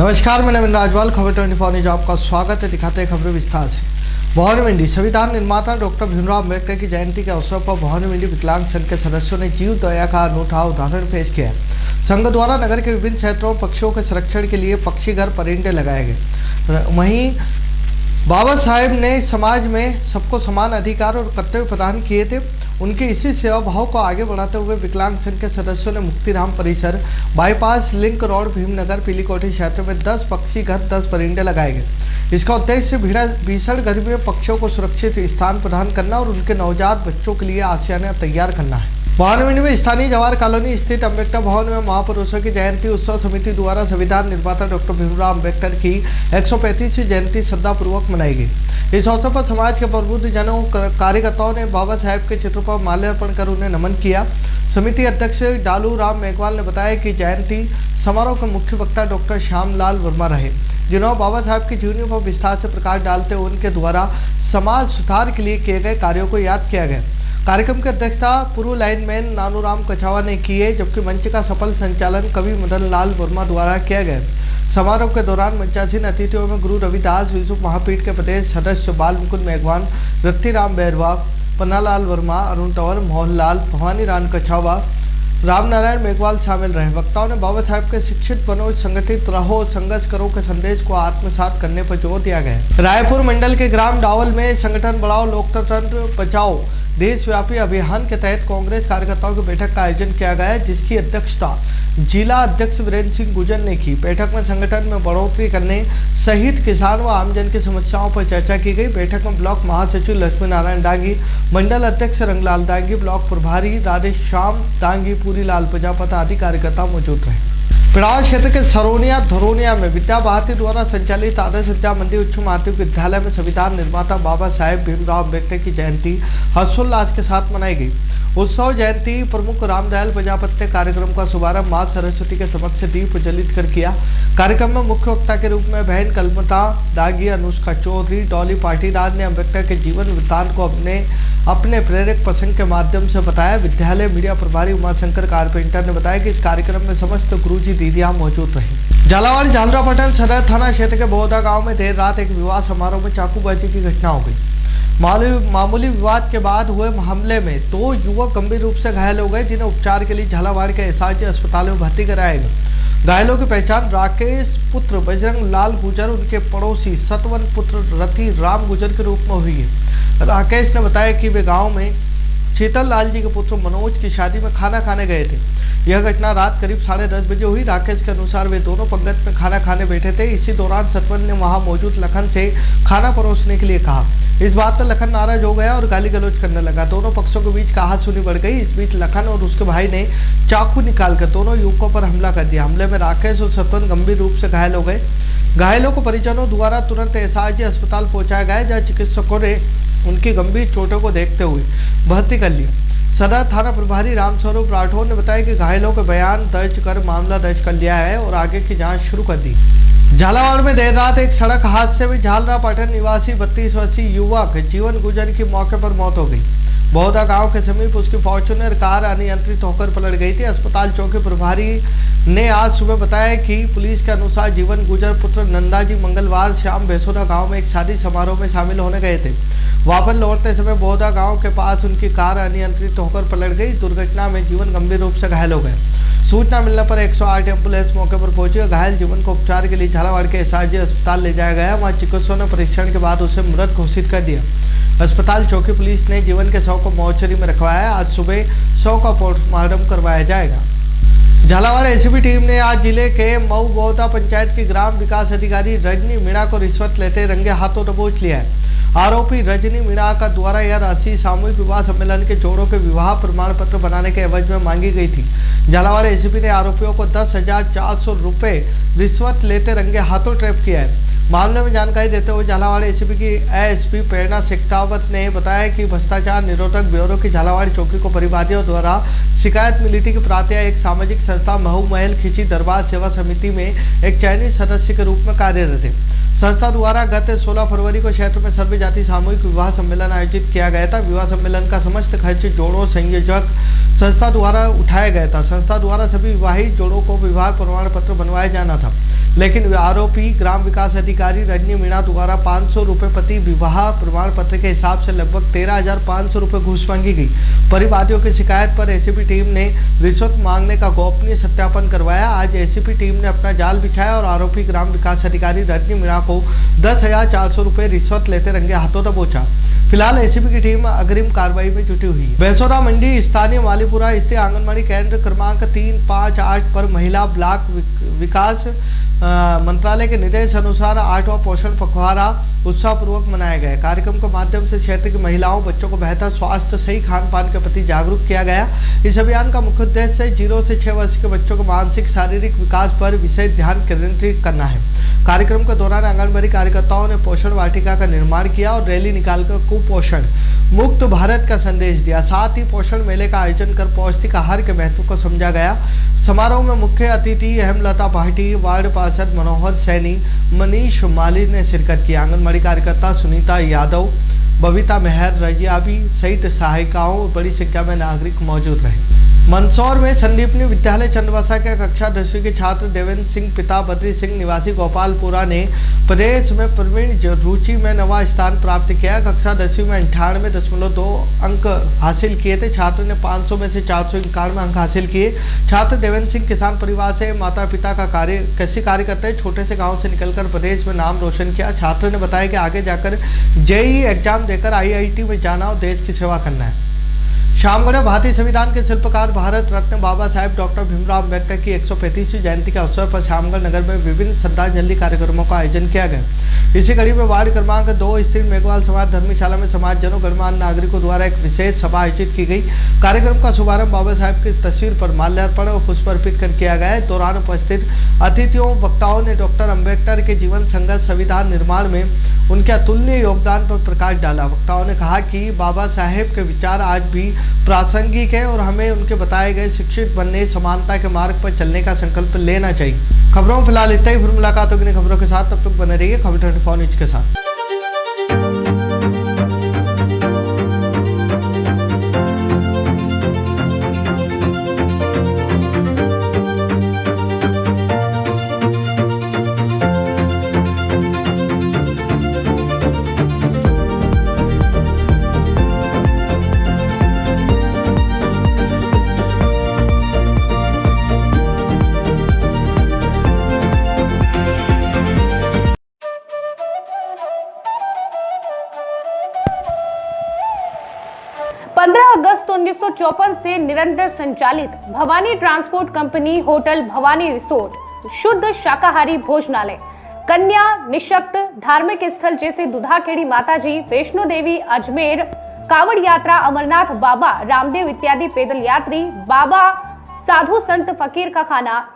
नमस्कार, मैं नवीन राजवाल, खबर 24 न्यूज आपका स्वागत है। दिखाते हैं खबरें विस्तार से। भवानी मंडी संविधान निर्माता डॉक्टर भीमराव अम्बेडकर की जयंती के अवसर पर भवानी मंडी विकलांग संघ के सदस्यों ने जीव दया का अनूठा उदाहरण पेश किया। संघ द्वारा नगर के विभिन्न क्षेत्रों में पक्षियों के संरक्षण के लिए पक्षी घर परिंदे लगाए गए। वहीं बाबा साहेब ने समाज में सबको समान अधिकार और कर्तव्य प्रदान किए थे। उनके इसी सेवा भाव को आगे बढ़ाते हुए विकलांग संघ के सदस्यों ने मुक्तिराम परिसर, bypass, link road, Bhimnagar, Pilikothi क्षेत्र में 10 पक्षी घर, 10 परिंदे लगाए गए। इसका उद्देश्य भीषण गर्मी में पक्षियों को सुरक्षित स्थान प्रदान करना और उनके नवजात बच्चों के लिए आशियाना तैयार करना है। भवानी मंडी में स्थानीय जवाहर कॉलोनी स्थित अम्बेडकर भवन में महापुरुषों की जयंती उत्सव समिति द्वारा संविधान निर्माता डॉक्टर भीमराव अम्बेडकर की 135वीं जयंती श्रद्धापूर्वक मनाई गई। इस अवसर पर समाज के प्रबुद्ध जनों, कार्यकर्ताओं ने बाबा साहेब के चित्र पर माल्यार्पण कर उन्हें नमन किया। समिति अध्यक्ष डालू राम मेघवाल ने बताया कि जयंती समारोह के मुख्य वक्ता डॉक्टर श्यामलाल वर्मा रहे, जिन्होंने बाबा साहेब की जीवनी पर विस्तार से प्रकाश डालते हुए उनके द्वारा समाज सुधार के लिए किए गए कार्यों को याद किया गया। कार्यक्रम की अध्यक्षता पूर्व लाइनमैन नानूराम कछावा ने की है, जबकि मंच का सफल संचालन कवि मदन लाल वर्मा द्वारा किया गया। समारोह के दौरान मंचासीन अतिथियों में गुरु रविदास विश्व महापीठ के प्रदेश सदस्य बाल मुकुंद मेघवान, रत्तीराम बैरवा, पन्नालाल वर्मा, अरुण तंवर, मोहनलाल, भवानी राम कछावा, रामनारायण मेघवाल शामिल रहे। वक्ताओं ने बाबा साहेब के शिक्षित बनो, संगठित रहो, संघर्ष करो के संदेश को आत्मसात करने पर जोर दिया गया। रायपुर मंडल के ग्राम डावल में संगठन बढ़ाओ लोकतंत्र बचाओ देशव्यापी अभियान के तहत कांग्रेस कार्यकर्ताओं की बैठक का आयोजन किया गया, जिसकी अध्यक्षता जिला अध्यक्ष वीरेंद्र सिंह गुजर ने की। बैठक में संगठन में बढ़ोतरी करने सहित किसान व आमजन की समस्याओं पर चर्चा की गई। बैठक में ब्लॉक महासचिव लक्ष्मी नारायण डांगी, मंडल अध्यक्ष रंगलाल डांगी, ब्लॉक प्रभारी राधेश्याम डांगी, पूरी लाल प्रजापति आदि कार्यकर्ता मौजूद रहे। पिड़ाव क्षेत्र के सरोनिया धरोनिया में विद्या भारती द्वारा संचालित आदर्श विद्या मंदिर उच्च माध्यमिक विद्यालय में संविधान निर्माता बाबा साहेब भीमराव अम्बेडकर की जयंती हर्षोल्लास के साथ मनाई गई। उत्सव जयंती प्रमुख रामदयाल प्रजापति ने कार्यक्रम का शुभारंभ मां सरस्वती के समक्ष दीप प्रज्वलित कर किया। कार्यक्रम में मुख्य वक्ता के रूप में बहन कलमता दागी, अनुष्का चौधरी, डॉली पाटीदार ने अम्बेडकर के जीवन वृत्तांत को अपने प्रेरक प्रसंग के माध्यम से बताया। विद्यालय मीडिया प्रभारी उमाशंकर कारपेंटर ने बताया कि इस कार्यक्रम में समस्त गुरुजी दीदियां मौजूद रही। झालावाड़ झालरापाटन सदर थाना क्षेत्र के बोहदा गांव में देर रात एक विवाह समारोह में चाकूबाजी की घटना हो गई। मामूली विवाद के बाद हुए हमले में 2 युवक गंभीर रूप से घायल हो गए, जिन्हें उपचार के लिए झालावाड़ के एसआरजी अस्पताल में भर्ती कराया गया। घायलों की पहचान राकेश पुत्र बजरंग लाल गुजर, उनके पड़ोसी सतवन पुत्र रति राम गुजर के रूप में हुई है। राकेश ने बताया कि वे गांव में शीतल लाल जी के पुत्र मनोज की शादी में खाना खाने गए थे। यह घटना रात करीब 10:30 बजे हुई। राकेश के अनुसार वे दोनों पंगत में खाना खाने बैठे थे। इसी दौरान सतवन ने वहां मौजूद लखन से खाना परोसने के लिए कहा। इस बात पर लखन नाराज हो गया और गाली गलौज करने लगा। दोनों पक्षों के बीच कहासुनी बढ़ गई। इस बीच लखन और उसके भाई ने चाकू निकालकर दोनों युवकों पर हमला कर दिया। हमले में राकेश और सतवन गंभीर रूप से घायल हो गए। घायलों को परिजनों द्वारा तुरंत एसआरजी अस्पताल पहुंचाया गया, जहां चिकित्सकों ने उनकी गंभीर चोटों को देखते हुए भर्ती कर लिया। सदर थाना प्रभारी रामस्वरूप राठौर ने बताया कि घायलों के बयान दर्ज कर मामला दर्ज कर लिया है और आगे की जांच शुरू कर दी। झालावाड़ में देर रात एक सड़क हादसे में झालरापाटन निवासी 32 वर्षीय युवक जीवन गुजर की मौके पर मौत हो गई। बौदा गांव के समीप उसकी फॉर्च्यूनर कार अनियंत्रित होकर पलट गई थी। अस्पताल चौकी प्रभारी ने आज सुबह बताया कि पुलिस के अनुसार जीवन गुजर पुत्र नंदाजी मंगलवार शाम बेसोरा गांव में एक शादी समारोह में शामिल होने गए थे। वापस लौटते समय बौदा गांव के पास उनकी कार अनियंत्रित होकर पलट गई। दुर्घटना में जीवन गंभीर रूप से घायल हो गए। सूचना मिलने पर 108 एम्बुलेंस मौके पर पहुंची। घायल जीवन को उपचार के लिए झालावाड़ के एसआरजी अस्पताल ले जाया गया। वहां चिकित्सकों ने परीक्षण के बाद उसे मृत घोषित कर दिया। अस्पताल चौकी पुलिस ने जीवन के शव को मोर्चरी में रखवाया। आज सुबह शव का पोस्टमार्टम करवाया जाएगा। झालावाड़ एसीबी टीम ने आज जिले के मऊ बौदा पंचायत की ग्राम विकास अधिकारी रजनी मीणा को रिश्वत लेते रंगे हाथों दबोच लिया है। आरोपी रजनी मीणा का द्वारा यह राशि सामूहिक विवाह सम्मेलन के जोड़ों के विवाह प्रमाण पत्र बनाने के एवज में मांगी गई थी। झालावाड़ एसीबी ने आरोपियों को 10,400 रुपये रिश्वत लेते रंगे हाथों ट्रैप किया है। मामले में जानकारी देते हुए झालावाड़ एसीपी की एएसपी प्रेरणा शेखावत ने बताया कि भ्रष्टाचार निरोधक ब्यूरो की झालावाड़ चौकी को परिवादियों द्वारा शिकायत मिली थी कि प्रातः एक सामाजिक संस्था महू महल खिची दरबार सेवा समिति में एक चयनित सदस्य के रूप में कार्यरत थे। संस्था द्वारा गत 16 फरवरी को क्षेत्र में सर्व जाति सामूहिक विवाह सम्मेलन आयोजित किया गया था। विवाह सम्मेलन का समस्त खर्च जोड़ों संयोजक संस्था द्वारा उठाया गया था। संस्था द्वारा सभी विवाहित जोड़ों को विवाह प्रमाण पत्र बनवाया जाना था, लेकिन आरोपी ग्राम विकास अधिकारी रजनी मीणा द्वारा 500 रुपये प्रति विवाह प्रमाण पत्र के हिसाब से लगभग 13,500 रुपये घूस मांगी गई। परिवादियों की शिकायत पर एसीपी टीम ने रिश्वत मांगने का गोपनीय सत्यापन करवाया। आज एसीपी टीम ने अपना जाल बिछाया और आरोपी ग्राम विकास अधिकारी रजनी मीणा को 10,400 रुपये रिश्वत लेते रंगे हाथों दबोचा। फिलहाल एसीबी की टीम अग्रिम कार्रवाई में जुटी हुई है। बेसोरा मंडी स्थानीय मालीपुरा स्थित आंगनबाड़ी केंद्र क्रमांक 358 पर महिला ब्लॉक विकास मंत्रालय के निर्देश अनुसार 8वां पोषण पखवाड़ा उत्साहपूर्वक मनाया गया। कार्यक्रम के माध्यम से क्षेत्र की महिलाओं बच्चों को बेहतर स्वास्थ्य सही खान पान के प्रति जागरूक किया गया। इस अभियान का मुख्य उद्देश्य 0 से 6 वर्ष के बच्चों को मानसिक शारीरिक विकास पर विशेष ध्यान केंद्रित करना है। कार्यक्रम के दौरान आंगनबाड़ी कार्यकर्ताओं ने पोषण वाटिका का निर्माण किया और रैली निकालकर कुपोषण मुक्त भारत का संदेश दिया। साथ ही पोषण मेले का आयोजन कर पौष्टिक आहार के महत्व को समझा गया। समारोह में मुख्य अतिथि हेमलता पार्टी, वार्ड पार्षद मनोहर सैनी, मनीष माली ने शिरकत की। आंगनबाड़ी कार्यकर्ता सुनीता यादव, बबीता मेहर, रजियाबी सहित सहायिकाओं बड़ी संख्या में नागरिक मौजूद रहे। मंदसौर में संदीपनी विद्यालय चंदवासा के कक्षा 10वीं के छात्र देवेंद्र सिंह पिता बद्री सिंह निवासी गोपालपुरा ने प्रदेश में प्रवीण रुचि में नवा स्थान प्राप्त किया। कक्षा 10वीं में 98.2 अंक हासिल किए थे। छात्र ने 500 में से 491 अंक हासिल किए। छात्र देवेंद्र सिंह किसान परिवार से, माता पिता का कृषि कार्य करते हैं। छोटे से गाँव से निकलकर प्रदेश में नाम रोशन किया। छात्र ने बताया कि आगे जाकर जेईई एग्जाम देकर IIT में जाना और देश की सेवा करना है। शामगढ़ भारतीय संविधान के शिल्पकार भारत रत्न बाबा साहेब डॉक्टर भीमराव अम्बेडकर की 135वीं जयंती के अवसर पर शामगढ़ नगर में विभिन्न श्रद्धांजलि कार्यक्रमों का आयोजन किया गया। इसी कड़ी में वार्ड क्रमांक 2 स्थित मेघवाल समाज धर्मशाला में समाजजनों गणमान्य नागरिकों द्वारा एक विशेष सभा आयोजित की गई। कार्यक्रम का शुभारंभ बाबा साहेब की तस्वीर पर माल्यार्पण और पुष्प अर्पित कर किया गया। दौरान उपस्थित अतिथियों वक्ताओं ने डॉक्टर अम्बेडकर के जीवन संघर्ष संविधान निर्माण में उनके अतुलनीय योगदान पर प्रकाश डाला। वक्ताओं ने कहा कि बाबा साहेब के विचार आज भी प्रासंगिक है और हमें उनके बताए गए शिक्षित बनने, समानता के मार्ग पर चलने का संकल्प लेना चाहिए। खबरों में फिलहाल इतना ही। फिर मुलाकात होगी खबरों के साथ, तब तक बने रहिए खबर 24 न्यूज के साथ। अगस्त 1954 से निरंतर संचालित Bhavani transport company hotel Bhavani resort, शुद्ध शाकाहारी भोजनालय, कन्या निशक्त धार्मिक स्थल जैसे दुधाखेड़ी माताजी, वैष्णो देवी, अजमेर, कावड़ यात्रा, अमरनाथ बाबा, रामदेव इत्यादि पैदल यात्री, बाबा, साधु संत फकीर का खाना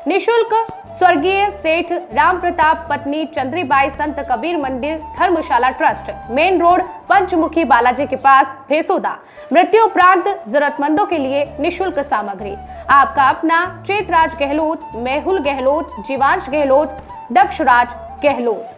निशुल्क स्वर्गीय सेठ राम प्रताप पत्नी चंद्रीबाई संत कबीर मंदिर धर्मशाला ट्रस्ट, मेन रोड पंचमुखी बालाजी के पास, भेसोदा। मृत्यु उपरांत जरूरतमंदों के लिए निशुल्क सामग्री। आपका अपना Chetraj Gehlot, Mehul Gehlot, Jeevansh Gehlot, Dakshraj Gehlot.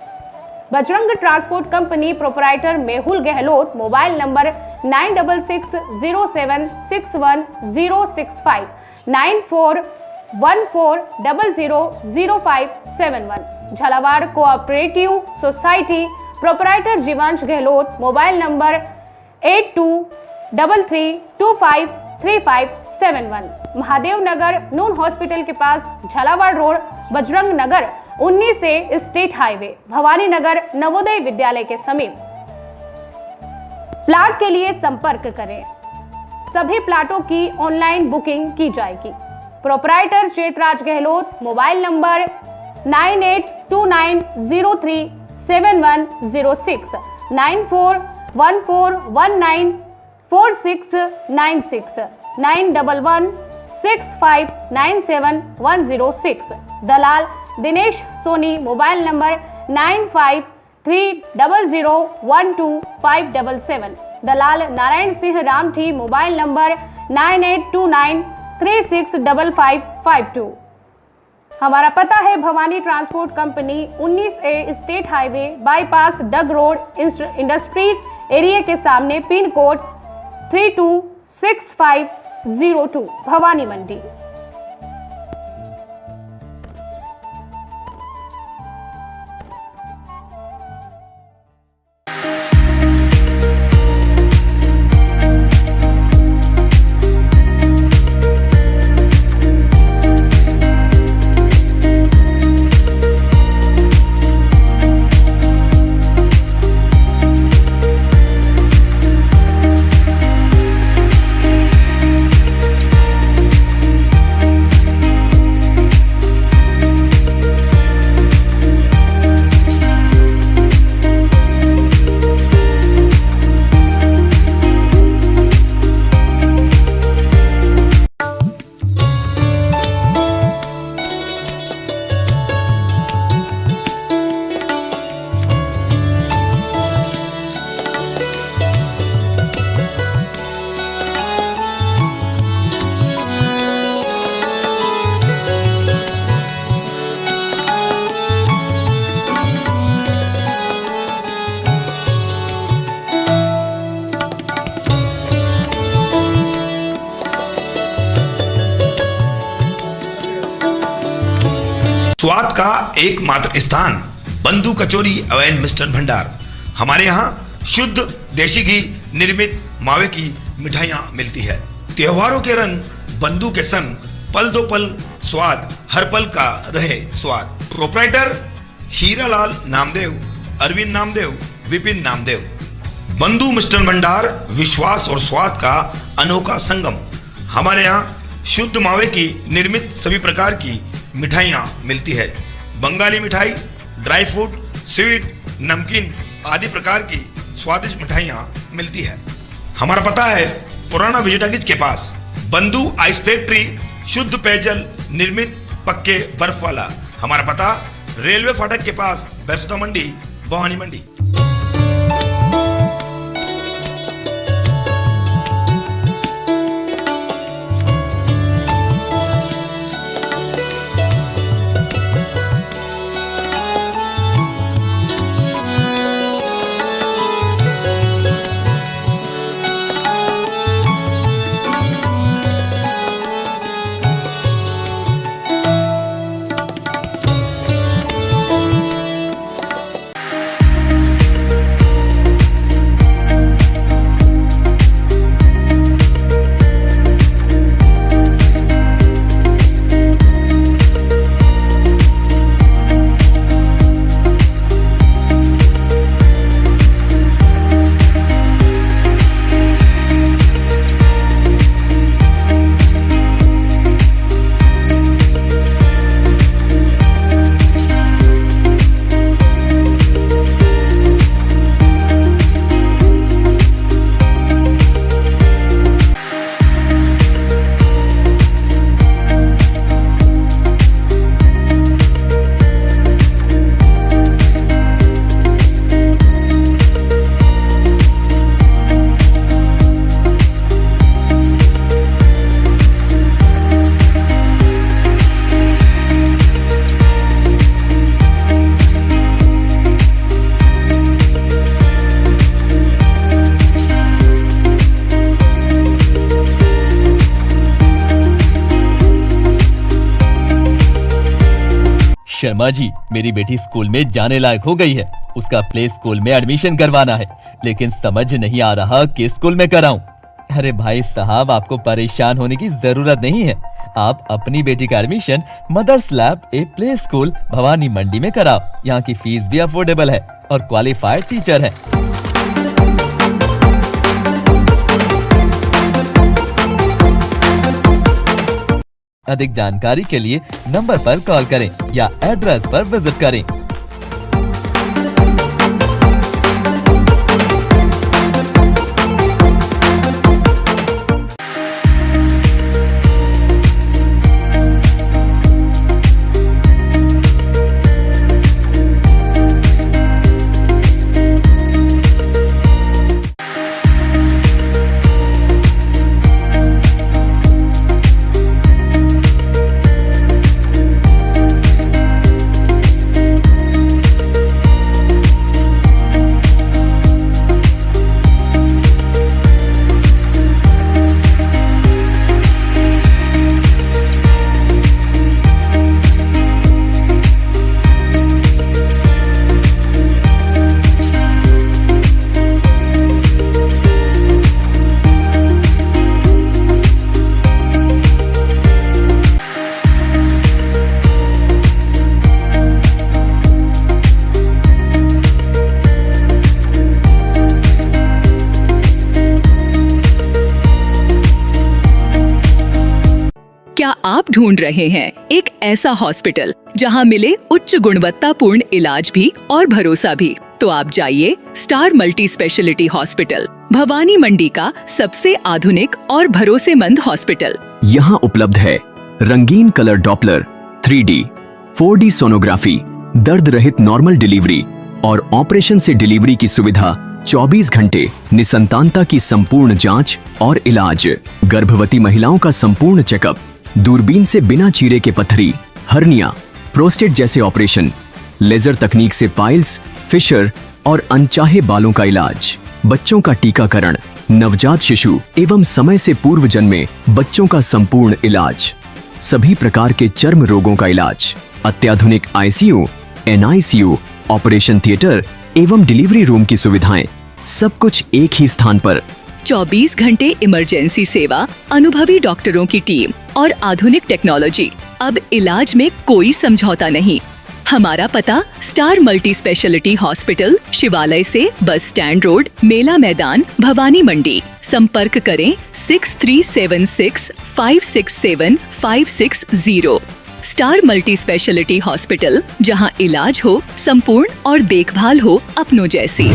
Bajrang transport company proprietor Mehul Gehlot, mobile number 9660610065 9414000571। Jhalawar cooperative society proprietor Jeevansh Gehlot, mobile number 8233253571। Mahadev Nagar नून हॉस्पिटल के पास, झालावाड़ रोड, बजरंग नगर 19 से स्टेट हाईवे, भवानी नगर नवोदय विद्यालय के समीप। प्लाट के लिए संपर्क करें। सभी प्लाटों की ऑनलाइन बुकिंग की जाएगी। Proprietor Chetraj Gehlot, mobile number 9829037106 9414194696 91165971006। दलाल दिनेश सोनी, मोबाइल नंबर 9530012577। दलाल नारायण सिंह रामठी, मोबाइल नंबर 9829365552। हमारा पता है Bhawani transport company, 19A state highway bypass Dag road industries area के सामने, पिन कोड 326502, भवानी मंडी। स्वाद का एकमात्र स्थान बंधु कचौरी एवं मिष्ठान भंडार। हमारे यहाँ शुद्ध देशी घी निर्मित मावे की मिठाइयाँ मिलती है। त्योहारों के रंग बंधु के संग, पल दो पल स्वाद, हर पल का रहे स्वाद। प्रोप्राइटर हीरालाल नामदेव, अरविंद नामदेव, विपिन नामदेव। बंधु मिष्ठान भंडार विश्वास और स्वाद का अनोखा संगम। हमारे यहाँ शुद्ध मावे की निर्मित सभी प्रकार की मिठाइयाँ मिलती है। बंगाली मिठाई, ड्राई फ्रूट, स्वीट, नमकीन आदि प्रकार की स्वादिष्ट मिठाइयाँ मिलती है। हमारा पता है पुराना विजयटागिज के पास, बंधु आइस फैक्ट्री, शुद्ध पेयजल निर्मित पक्के बर्फ वाला। हमारा पता रेलवे फाटक के पास, बैसुदा मंडी, भवानी मंडी। शर्मा जी, मेरी बेटी स्कूल में जाने लायक हो गई है। उसका प्ले स्कूल में एडमिशन करवाना है, लेकिन समझ नहीं आ रहा किस स्कूल में कराऊं। अरे भाई साहब, आपको परेशान होने की जरूरत नहीं है। आप अपनी बेटी का admission mother's lab a play school Bhavani मंडी में कराओ। यहाँ की फीस भी अफोर्डेबल है और क्वालिफाइड टीचर है। अधिक जानकारी के लिए नंबर पर कॉल करें या एड्रेस पर विजिट करें। आप ढूंढ रहे हैं एक ऐसा हॉस्पिटल जहां मिले उच्च गुणवत्तापूर्ण इलाज भी और भरोसा भी, तो आप जाइए star multi speciality hospital, Bhawani Mandi का सबसे आधुनिक और भरोसेमंद हॉस्पिटल। यहाँ उपलब्ध है रंगीन colour Doppler, 3D, 4D sonography, दर्द रहित नॉर्मल डिलीवरी और ऑपरेशन से डिलीवरी की सुविधा, 24 घंटे निसंतानता की संपूर्ण जांच और इलाज, गर्भवती महिलाओं का संपूर्ण चेकअप, दूरबीन से बिना चीरे के पथरी, हर्निया, प्रोस्टेट जैसे ऑपरेशन, लेजर तकनीक से पाइल्स, फिशर और अनचाहे बालों का इलाज, बच्चों का टीकाकरण, नवजात शिशु एवं समय से पूर्व जन्मे बच्चों का संपूर्ण इलाज, सभी प्रकार के चर्म रोगों का इलाज, अत्याधुनिक ICU, NICU, ऑपरेशन थिएटर एवं डिलीवरी रूम की सुविधाएं, सब कुछ एक ही स्थान पर। 24 घंटे इमरजेंसी सेवा, अनुभवी डॉक्टरों की टीम और आधुनिक टेक्नोलॉजी। अब इलाज में कोई समझौता नहीं। हमारा पता स्टार मल्टी स्पेशलिटी हॉस्पिटल, शिवालय से बस स्टैंड रोड, मेला मैदान, भवानी मंडी। संपर्क करें 6376 567 560। स्टार मल्टी स्पेशलिटी हॉस्पिटल, जहां इलाज हो संपूर्ण और देखभाल हो अपनों जैसी।